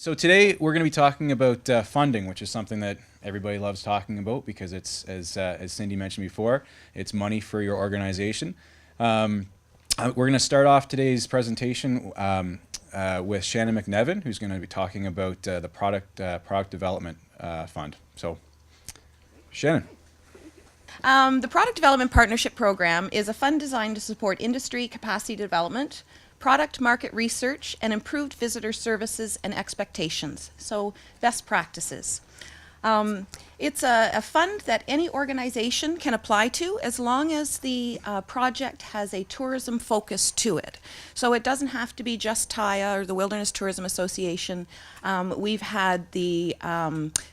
So today we're going to be talking about funding, which is something that everybody loves talking about because it's, as Cindy mentioned before, it's money for your organization. We're going to start off today's presentation with Shannon McNevin, who's going to be talking about the product development fund. So, Shannon. The Product Development Partnership Program is a fund designed to support industry capacity development, product market research, and improved visitor services and expectations, so best practices. It's a fund that any organization can apply to as long as the project has a tourism focus to it. So it doesn't have to be just TIA or the Wilderness Tourism Association. We've had the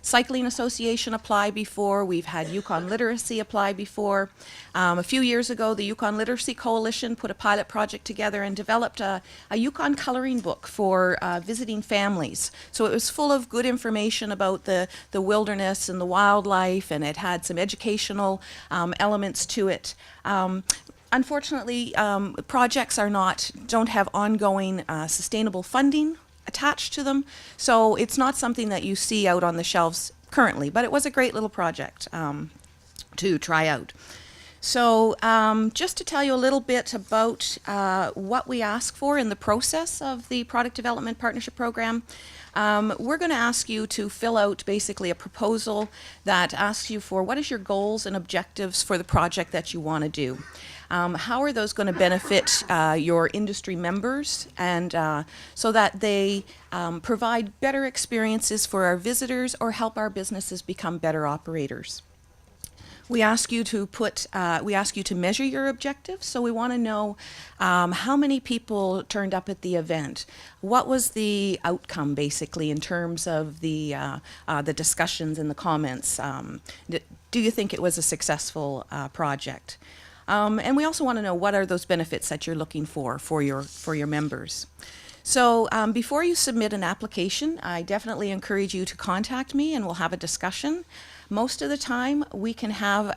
Cycling Association apply before. We've had Yukon Literacy apply before. A few years ago, the Yukon Literacy Coalition put a pilot project together and developed a Yukon coloring book for visiting families. So it was full of good information about the wilderness and the wildlife, and it had some educational elements to it. Unfortunately, projects don't have ongoing sustainable funding attached to them, so it's not something that you see out on the shelves currently, but it was a great little project to try out. So just to tell you a little bit about what we ask for in the process of the Product Development Partnership Program, we're going to ask you to fill out basically a proposal that asks you for what is your goals and objectives for the project that you want to do. How are those going to benefit your industry members, and so that they provide better experiences for our visitors or help our businesses become better operators. We ask you to measure your objectives. So we want to know how many people turned up at the event. What was the outcome, basically, in terms of the discussions and the comments? Do you think it was a successful project? And we also want to know what are those benefits that you're looking for your members. So before you submit an application, I definitely encourage you to contact me and we'll have a discussion. Most of the time, we can have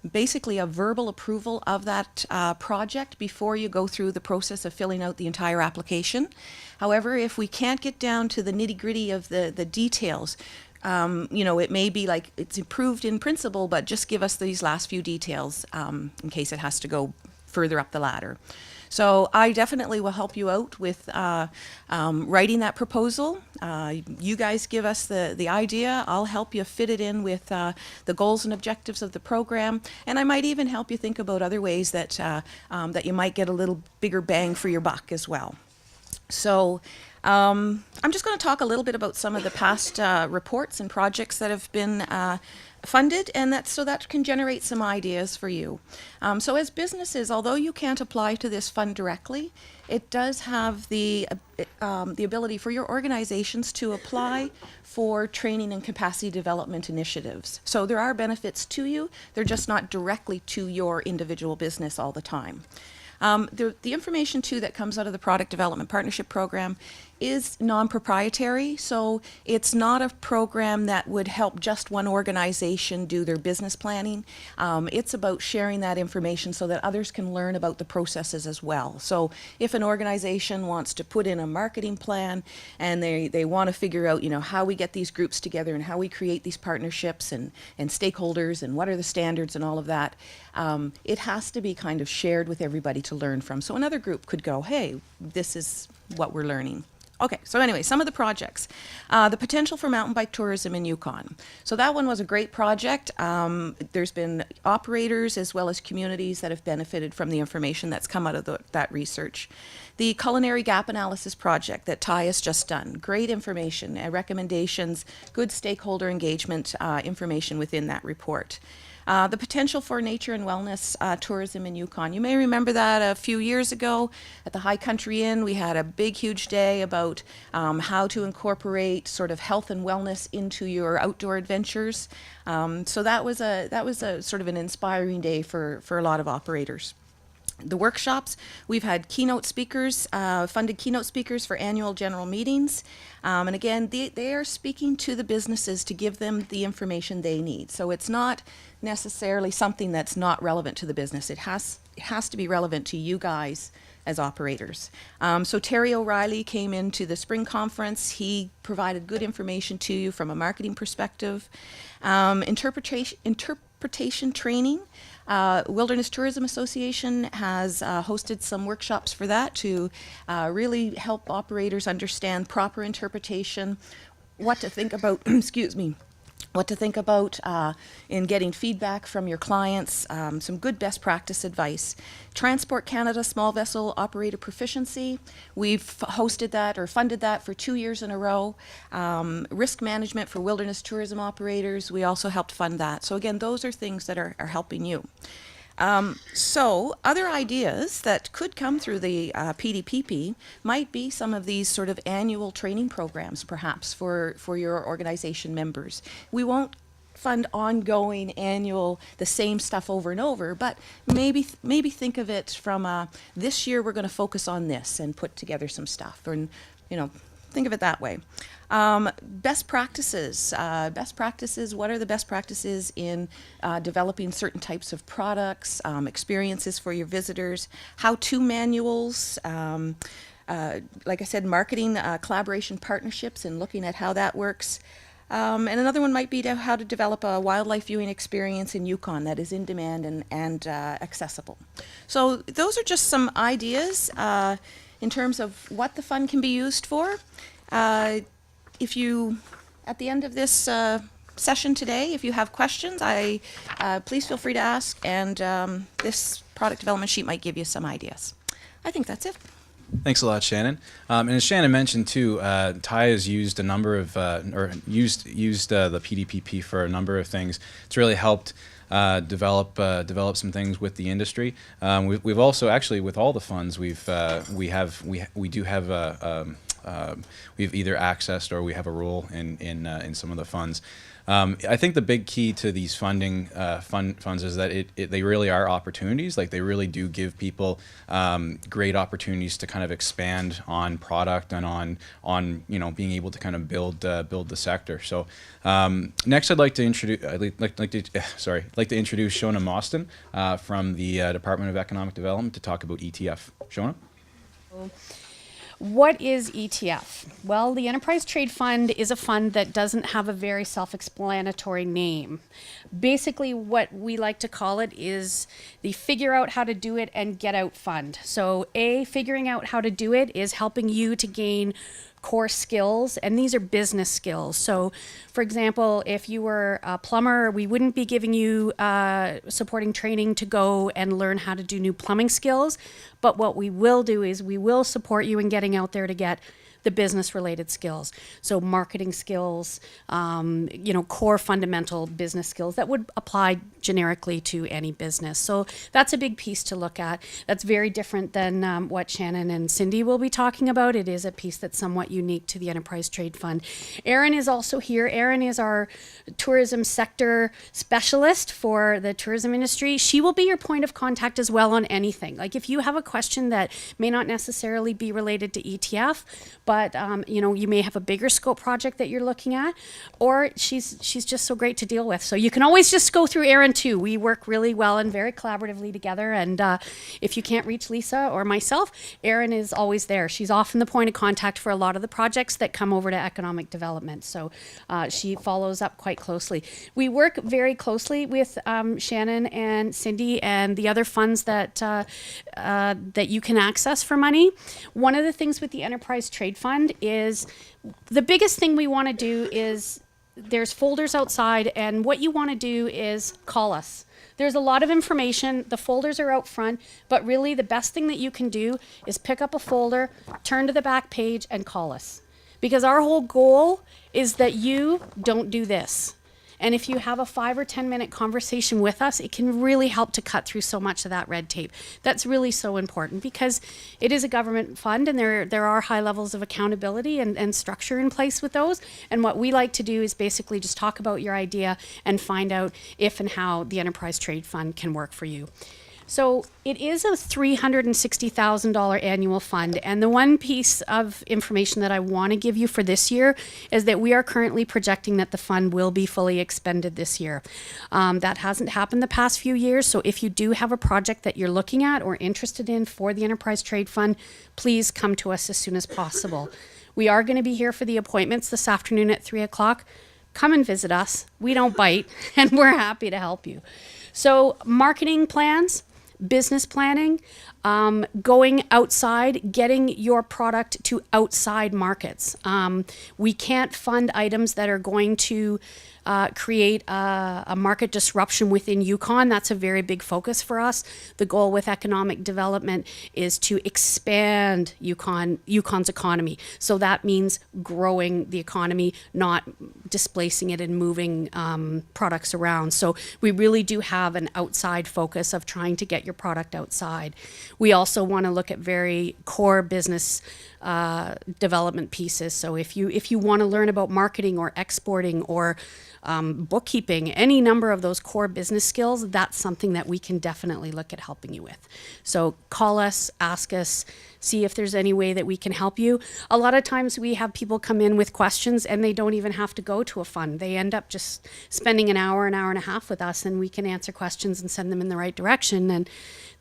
basically a verbal approval of that project before you go through the process of filling out the entire application. However, if we can't get down to the nitty-gritty of the details, it may be like it's approved in principle, but just give us these last few details in case it has to go further up the ladder. So I definitely will help you out with writing that proposal. You guys give us the idea. I'll help you fit it in with the goals and objectives of the program, and I might even help you think about other ways that that you might get a little bigger bang for your buck as well. So I'm just going to talk a little bit about some of the past reports and projects that have been funded, and that can generate some ideas for you. So as businesses, although you can't apply to this fund directly, it does have the ability for your organizations to apply for training and capacity development initiatives. So there are benefits to you, they're just not directly to your individual business all the time. The information, too, that comes out of the Product Development Partnership Program is non-proprietary, so it's not a program that would help just one organization do their business planning. It's about sharing that information so that others can learn about the processes as well. So if an organization wants to put in a marketing plan and they want to figure out, how we get these groups together and how we create these partnerships and stakeholders and what are the standards and all of that, it has to be kind of shared with everybody to learn from. So another group could go, hey, this is what we're learning. Okay, so anyway, some of the projects. The potential for mountain bike tourism in Yukon. So that one was a great project. There's been operators as well as communities that have benefited from the information that's come out of that research. The culinary gap analysis project that TIA has just done. Great information, recommendations, good stakeholder engagement information within that report. The potential for nature and wellness tourism in Yukon. You may remember that a few years ago at the High Country Inn, we had a big, huge day about how to incorporate sort of health and wellness into your outdoor adventures. So that was a sort of an inspiring day for a lot of operators. The workshops, we've had keynote speakers, funded keynote speakers for annual general meetings. And again, they are speaking to the businesses to give them the information they need. So it's not necessarily something that's not relevant to the business. It has to be relevant to you guys as operators. So Terry O'Reilly came into the spring conference. He provided good information to you from a marketing perspective. Interpretation training. Wilderness Tourism Association has hosted some workshops for that to really help operators understand proper interpretation, what to think about, excuse me, what to think about in getting feedback from your clients, some good best practice advice. Transport Canada Small Vessel Operator Proficiency, we've hosted that or funded that for 2 years in a row. Risk management for wilderness tourism operators, we also helped fund that. So again, those are things that are helping you. So other ideas that could come through the PDPP might be some of these sort of annual training programs, perhaps, for your organization members. We won't fund ongoing annual, the same stuff over and over, but maybe think of it from this year we're going to focus on this and put together some stuff, or, you know, think of it that way. Best practices. What are the best practices in developing certain types of products, experiences for your visitors, how-to manuals, like I said, marketing, collaboration partnerships, and looking at how that works. And another one might be how to develop a wildlife viewing experience in Yukon that is in demand and accessible. So those are just some ideas in terms of what the fund can be used for. If you, at the end of this session today, if you have questions, please feel free to ask, and this product development sheet might give you some ideas. I think that's it. Thanks a lot, Shannon. And as Shannon mentioned too, TIA has used a number of, used the PDPP for a number of things. It's really helped develop some things with the industry. We've also actually, with all the funds, we do have we've either accessed or we have a role in some of the funds. I think the big key to these funds is that they really are opportunities. Like, they really do give people great opportunities to kind of expand on product and on being able to kind of build the sector. So next, I'd like to introduce Shona Mostyn from the Department of Economic Development to talk about ETF. Shona. What is ETF? Well, the Enterprise Trade Fund is a fund that doesn't have a very self-explanatory name. Basically, what we like to call it is the figure out how to do it and get out fund. So figuring out how to do it is helping you to gain core skills, and these are business skills. So, for example, if you were a plumber, we wouldn't be giving you supporting training to go and learn how to do new plumbing skills, but what we will do is we will support you in getting out there to get the business related skills. So marketing skills, core fundamental business skills that would apply generically to any business. So that's a big piece to look at. That's very different than what Shannon and Cindy will be talking about. It is a piece that's somewhat unique to the Enterprise Trade Fund. Erin is also here. Erin is our tourism sector specialist for the tourism industry. She will be your point of contact as well on anything. Like, if you have a question that may not necessarily be related to ETF, but you may have a bigger scope project that you're looking at, or she's just so great to deal with. So you can always just go through Erin too. We work really well and very collaboratively together. And if you can't reach Lisa or myself, Erin is always there. She's often the point of contact for a lot of the projects that come over to economic development. So she follows up quite closely. We work very closely with Shannon and Cindy and the other funds that you can access for money. One of the things with the Enterprise Trade Fund is the biggest thing we want to do is there's folders outside, and what you want to do is call us. There's a lot of information. The folders are out front, but really the best thing that you can do is pick up a folder, turn to the back page, and call us. Because our whole goal is that you don't do this. And if you have a 5 or 10 minute conversation with us, it can really help to cut through so much of that red tape. That's really so important because it is a government fund, and there are high levels of accountability and structure in place with those. And what we like to do is basically just talk about your idea and find out if and how the Enterprise Trade Fund can work for you. So it is a $360,000 annual fund. And the one piece of information that I want to give you for this year is that we are currently projecting that the fund will be fully expended this year. That hasn't happened the past few years. So if you do have a project that you're looking at or interested in for the Enterprise Trade Fund, please come to us as soon as possible. We are going to be here for the appointments this afternoon at 3 o'clock. Come and visit us. We don't bite, and we're happy to help you. So marketing plans, business planning, going outside, getting your product to outside markets. We can't fund items that are going to create a market disruption within Yukon. That's a very big focus for us. The goal with economic development is to expand Yukon's economy. So that means growing the economy, not displacing it and moving products around. So we really do have an outside focus of trying to get your product outside. We also want to look at very core business development pieces. So if you want to learn about marketing or exporting or bookkeeping, any number of those core business skills, that's something that we can definitely look at helping you with. So call us, ask us, see if there's any way that we can help you. A lot of times we have people come in with questions and they don't even have to go to a fund. They end up just spending an hour and a half with us, and we can answer questions and send them in the right direction. And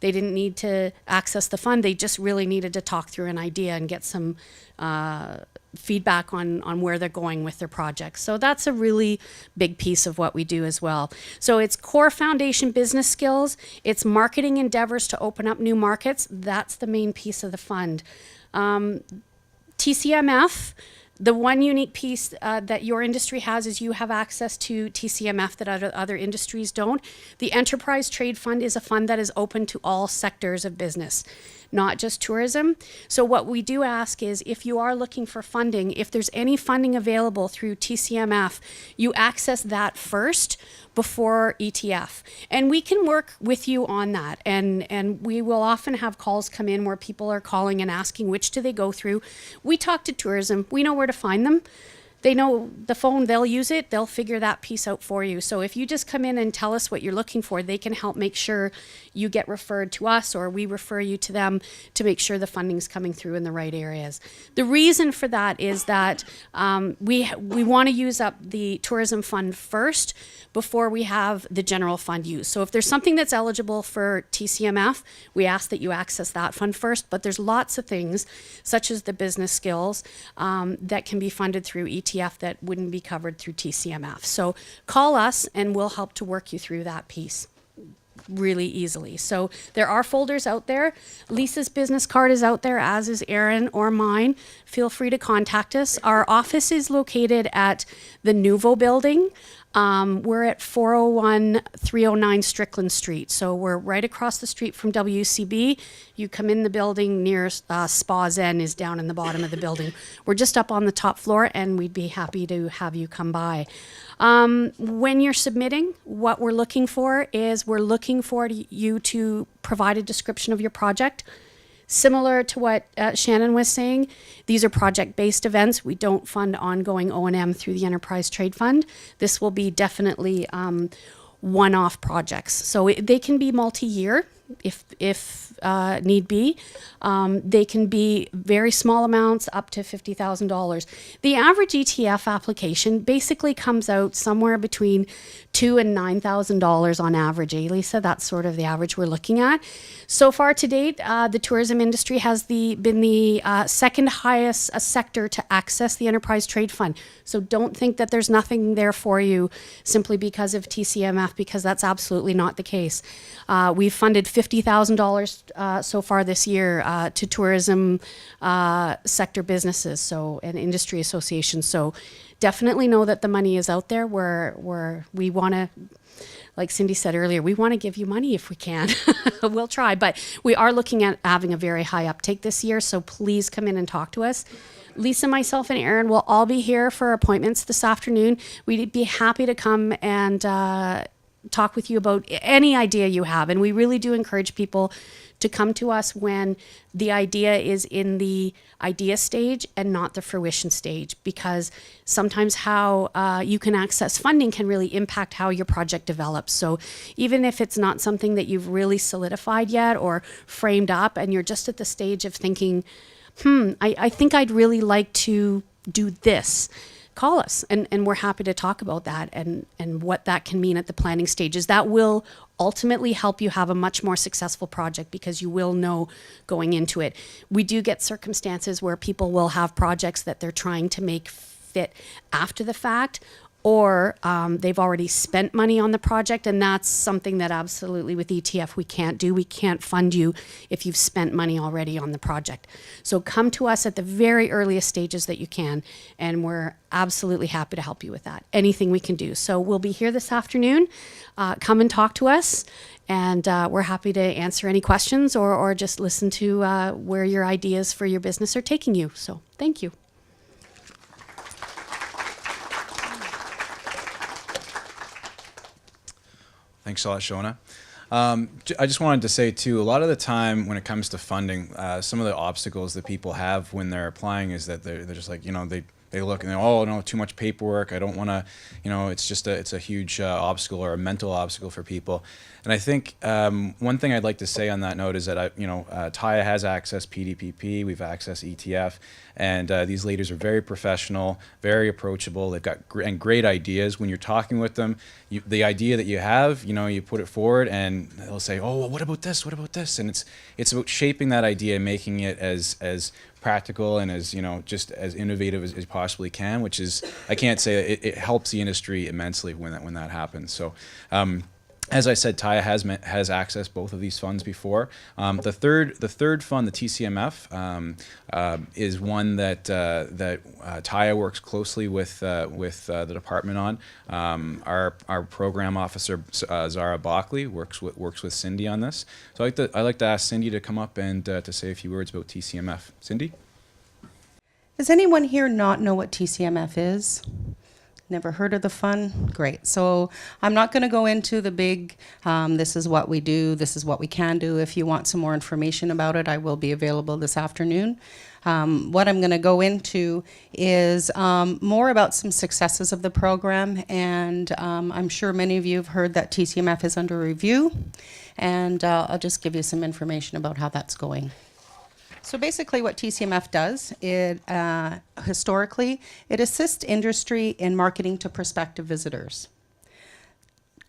they didn't need to access the fund. They just really needed to talk through an idea and get some feedback on where they're going with their projects. So that's a really big piece of what we do as well. So it's core foundation business skills. It's marketing endeavors to open up new markets. That's the main piece of the fund. TCMF, the one unique piece that your industry has is you have access to TCMF that other industries don't. The Enterprise Trade Fund is a fund that is open to all sectors of business, not just tourism. So what we do ask is, if you are looking for funding, if there's any funding available through TCMF, you access that first before ETF. And we can work with you on that. And we will often have calls come in where people are calling and asking which do they go through. We talk to tourism. We know where to find them. They know the phone, they'll use it, they'll figure that piece out for you. So if you just come in and tell us what you're looking for, they can help make sure you get referred to us, or we refer you to them to make sure the funding's coming through in the right areas. The reason for that is that we want to use up the tourism fund first before we have the general fund used. So if there's something that's eligible for TCMF, we ask that you access that fund first, but there's lots of things, such as the business skills, that can be funded through ETF that wouldn't be covered through TCMF. So call us and we'll help to work you through that piece really easily. So there are folders out there. Lisa's business card is out there, as is Aaron or mine. Feel free to contact us. Our office is located at the Nouveau building. We're at 401-309 Strickland Street. So we're right across the street from WCB. You come in the building near Spa Zen is down in the bottom of the building. We're just up on the top floor, and we'd be happy to have you come by. When you're submitting, what we're looking for is we're looking for you to provide a description of your project. Similar to what Shannon was saying, these are project-based events. We don't fund ongoing O&M through the Enterprise Trade Fund. This will be definitely one-off projects. So they can be multi-year if need be. They can be very small amounts up to $50,000. The average ETF application basically comes out somewhere between $2,000 and $9,000 on average, Lisa? That's sort of the average we're looking at. So far to date, the tourism industry has been the second highest sector to access the Enterprise Trade Fund. So don't think that there's nothing there for you simply because of TCMF, because that's absolutely not the case. We've funded $50,000 so far this year to tourism sector businesses, and industry associations. So definitely know that the money is out there. Where we want to, like Cindy said earlier, we want to give you money if we can. We'll try, but we are looking at having a very high uptake this year. So please come in and talk to us. Lisa, myself, and Aaron will all be here for appointments this afternoon. We'd be happy to come and talk with you about any idea you have. And we really do encourage people to come to us when the idea is in the idea stage and not the fruition stage, because sometimes how you can access funding can really impact how your project develops. So even if it's not something that you've really solidified yet or framed up, and you're just at the stage of thinking, I think I'd really like to do this, call us, and we're happy to talk about that and what that can mean at the planning stages. That will ultimately help you have a much more successful project, because you will know going into it. We do get circumstances where people will have projects that they're trying to make fit after the fact, or they've already spent money on the project, and that's something that absolutely with ETF we can't do. We can't fund you if you've spent money already on the project. So come to us at the very earliest stages that you can, and we're absolutely happy to help you with that. Anything we can do. So we'll be here this afternoon. Come and talk to us, and we're happy to answer any questions or just listen to where your ideas for your business are taking you. So thank you. Thanks a lot, Shona. I just wanted to say too, a lot of the time when it comes to funding, some of the obstacles that people have when they're applying is that they're just like, they look and they, oh no, too much paperwork. I don't want to, it's a huge obstacle or a mental obstacle for people. And I think one thing I'd like to say on that note is that TIA has accessed PDPP, we've accessed ETF, and these leaders are very professional, very approachable. They've got great ideas. When you're talking with them, the idea that you have, you put it forward, and they'll say, oh, well, what about this? What about this? And it's about shaping that idea and making it as practical and as just as innovative as possibly can, which is, I can't say it helps the industry immensely when that happens. So as I said, TIA has accessed both of these funds before. The third fund, the TCMF, is one that TIA works closely with the department on. Our program officer Zara Bockley works with Cindy on this. So I'd like to ask Cindy to come up and to say a few words about TCMF. Cindy? Does anyone here not know what TCMF is? Never heard of the fund? Great. So I'm not going to go into the big, this is what we do, this is what we can do. If you want some more information about it, I will be available this afternoon. What I'm going to go into is more about some successes of the program, and I'm sure many of you have heard that TCMF is under review, and I'll just give you some information about how that's going. So basically what TCMF does, historically, it assists industry in marketing to prospective visitors.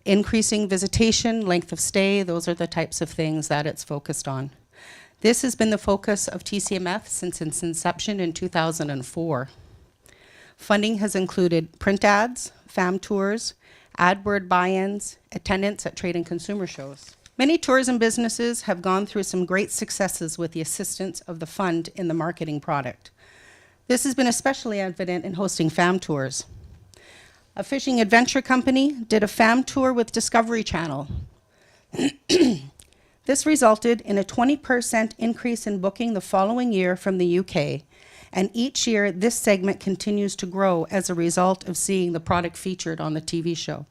Increasing visitation, length of stay, those are the types of things that it's focused on. This has been the focus of TCMF since its inception in 2004. Funding has included print ads, FAM tours, AdWord buy-ins, attendance at trade and consumer shows. Many tourism businesses have gone through some great successes with the assistance of the fund in the marketing product. This has been especially evident in hosting FAM tours. A fishing adventure company did a FAM tour with Discovery Channel. This resulted in a 20% increase in booking the following year from the UK, and each year this segment continues to grow as a result of seeing the product featured on the TV show.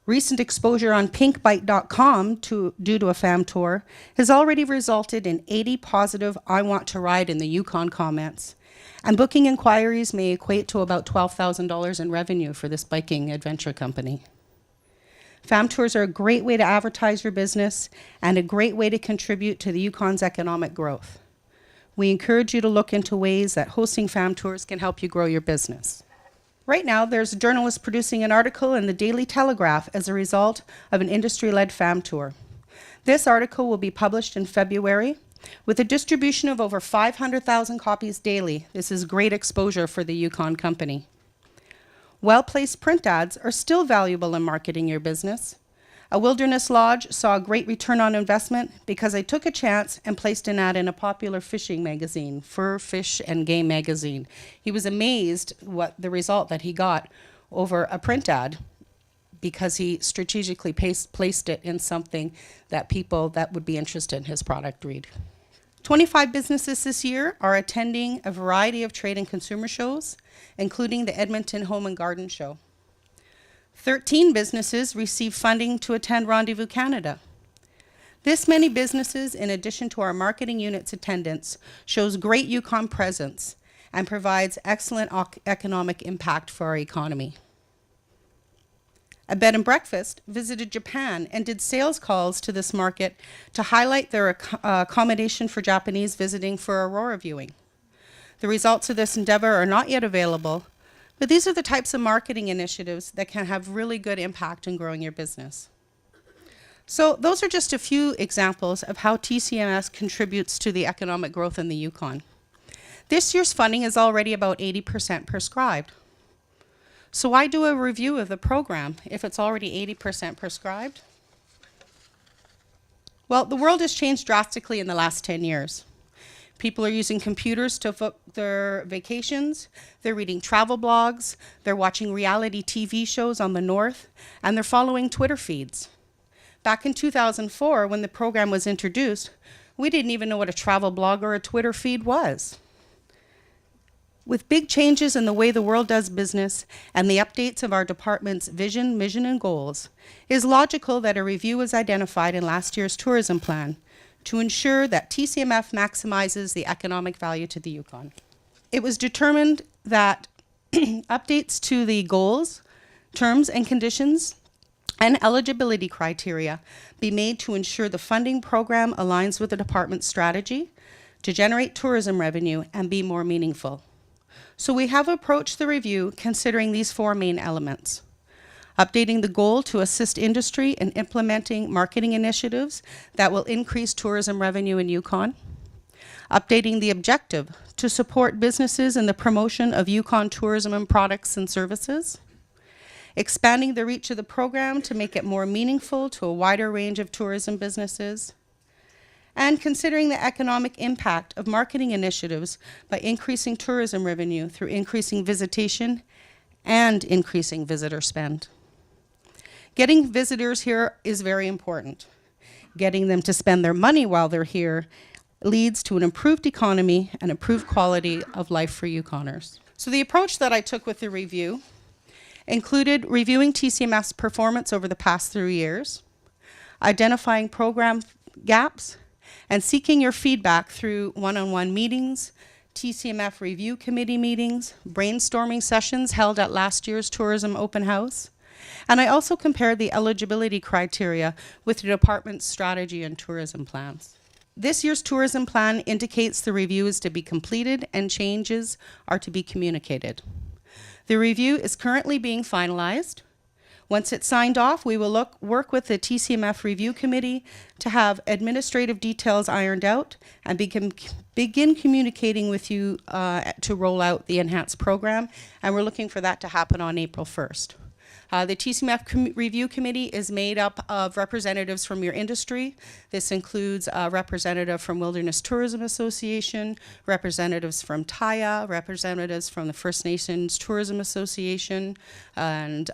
Recent exposure on pinkbite.com due to a FAM tour has already resulted in 80 positive I want to ride in the Yukon comments, and booking inquiries may equate to about $12,000 in revenue for this biking adventure company. FAM tours are a great way to advertise your business and a great way to contribute to the Yukon's economic growth. We encourage you to look into ways that hosting FAM tours can help you grow your business. Right now, there's a journalist producing an article in the Daily Telegraph as a result of an industry-led FAM tour. This article will be published in February. With a distribution of over 500,000 copies daily, this is great exposure for the Yukon company. Well-placed print ads are still valuable in marketing your business. A wilderness lodge saw a great return on investment because I took a chance and placed an ad in a popular fishing magazine, Fur, Fish, and Game magazine. He was amazed what the result that he got over a print ad because he strategically placed it in something that people that would be interested in his product read. 25 businesses this year are attending a variety of trade and consumer shows, including the Edmonton Home and Garden Show. 13 businesses received funding to attend Rendezvous Canada. This many businesses, in addition to our marketing unit's attendance, shows great Yukon presence and provides excellent economic impact for our economy. A bed and breakfast visited Japan and did sales calls to this market to highlight their accommodation for Japanese visiting for Aurora viewing. The results of this endeavor are not yet available, but these are the types of marketing initiatives that can have really good impact in growing your business. So those are just a few examples of how TCMS contributes to the economic growth in the Yukon. This year's funding is already about 80% prescribed. So why do a review of the program if it's already 80% prescribed? Well, the world has changed drastically in the last 10 years. People are using computers to book their vacations, they're reading travel blogs, they're watching reality TV shows on the North, and they're following Twitter feeds. Back in 2004, when the program was introduced, we didn't even know what a travel blog or a Twitter feed was. With big changes in the way the world does business and the updates of our department's vision, mission, and goals, it is logical that a review was identified in last year's tourism plan to ensure that TCMF maximizes the economic value to the Yukon. It was determined that updates to the goals, terms and conditions, and eligibility criteria be made to ensure the funding program aligns with the department's strategy to generate tourism revenue and be more meaningful. So we have approached the review considering these four main elements: updating the goal to assist industry in implementing marketing initiatives that will increase tourism revenue in Yukon, updating the objective to support businesses in the promotion of Yukon tourism and products and services, expanding the reach of the program to make it more meaningful to a wider range of tourism businesses, and considering the economic impact of marketing initiatives by increasing tourism revenue through increasing visitation and increasing visitor spend. Getting visitors here is very important. Getting them to spend their money while they're here leads to an improved economy and improved quality of life for Yukoners. So the approach that I took with the review included reviewing TCMF's performance over the past 3 years, identifying program gaps, and seeking your feedback through one-on-one meetings, TCMF review committee meetings, brainstorming sessions held at last year's tourism open house. And I also compared the eligibility criteria with the department's strategy and tourism plans. This year's tourism plan indicates the review is to be completed and changes are to be communicated. The review is currently being finalized. Once it's signed off, we will work with the TCMF review committee to have administrative details ironed out and begin communicating with you to roll out the enhanced program. And we're looking for that to happen on April 1st. The TCMF review committee is made up of representatives from your industry. This includes a representative from Wilderness Tourism Association, representatives from TIA, representatives from the First Nations Tourism Association, and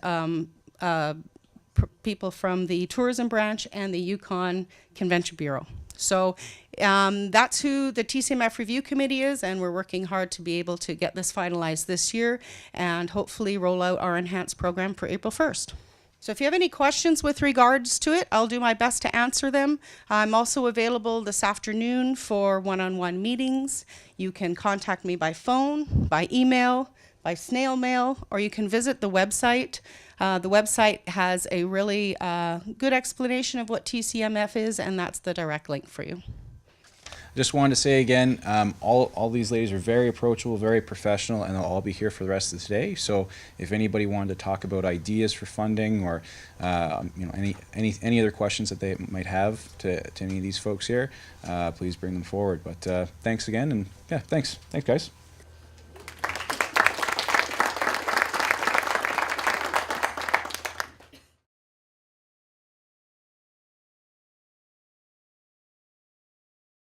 people from the tourism branch and the Yukon Convention Bureau. So that's who the TCMF review committee is, and we're working hard to be able to get this finalized this year and hopefully roll out our enhanced program for April 1st. So if you have any questions with regards to it, I'll do my best to answer them. I'm also available this afternoon for one-on-one meetings. You can contact me by phone, by email, by snail mail, or you can visit the website. The website has a really good explanation of what TCMF is, and that's the direct link for you. Just wanted to say again, all these ladies are very approachable, very professional, and they'll all be here for the rest of today. So if anybody wanted to talk about ideas for funding or any other questions that they might have to any of these folks here, please bring them forward. But thanks again, and yeah, thanks guys.